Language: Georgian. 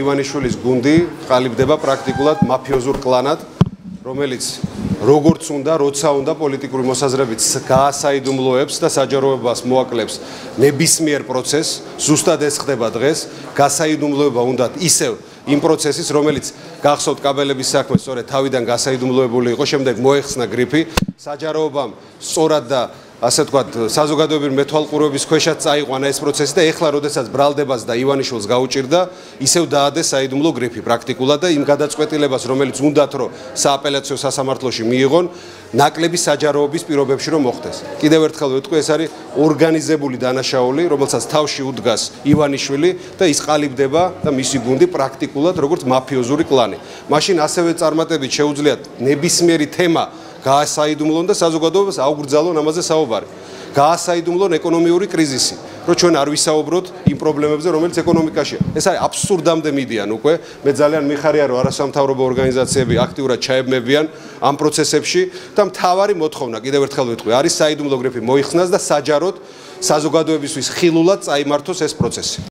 ივანიშვილის გუნდი ყალიბდება პრაქტიკულად მაფიოზურ კლანად, რომელიც როგორც უნდა, როცა უნდა პოლიტიკური მოსაზრებით გაასაიდუმლოებს და საჯაროებას მოაკლებს ნებისმიერ პროცესს, ზუსტად ეს ხდება დღეს, გასაიდუმლოება უნდა ისევ იმ პროცესის, რომელიც გახსოვთ კაბელების საქმე, სწორედ თავიდან გასაიდუმლოებული იყო, შემდეგ მოეხსნა გრიფი, საჯაროებამ სწორად და ასე ვთქვათ, საზოგადოებრივი მეთვალყურეობის ქვეშაც წაიყვანა ეს პროცესი და ეხლა, როდესაც ბრალდებას და ივანიშვილს გაუჭირდა, ისევ დაადეს საიდუმლო გრიფი პრაქტიკულად და იმ გადაწყვეტილებას, რომელიც უნდათ, რომ სააპელაციო სასამართლოში მიიღონ, ნაკლები საჯაროების პირობებში რომ მოხდეს. კიდევ ერთხელ ვეთქვი, ეს არის ორგანიზებული დანაშაული, რომელსაც თავში უდგას ივანიშვილი და ის ყალიბდება და მისი გუნდი პრაქტიკულად როგორც მაფიოზური კლანი. მაშინ ასევე წარმატებით შეუძლიათ ნებისმიერი თემა გაასაიდუმლონ და საზოგადოებას აუგრძალონ ამაზე საუბარი. გაასაიდუმლონ ეკონომიური კრიზისი, რომ ჩვენ არ ვისაუბროთ იმ პრობლემებზე, რომელიც ეკონომიკაშია. ეს არის აბსურდამდე მიდიან უკვე. მე ძალიან მიხარია, რომ არასამთავრობო ორგანიზაციები აქტიურად ჩაებმებიან ამ პროცესებში და მთავარი მოთხოვნა, კიდევ ერთხელ ვეთქვი, არის საიდუმლო გრიფი მოიხსნას და საჯაროდ საზოგადოებისთვის ხილულად წაიმართოს ეს პროცესი.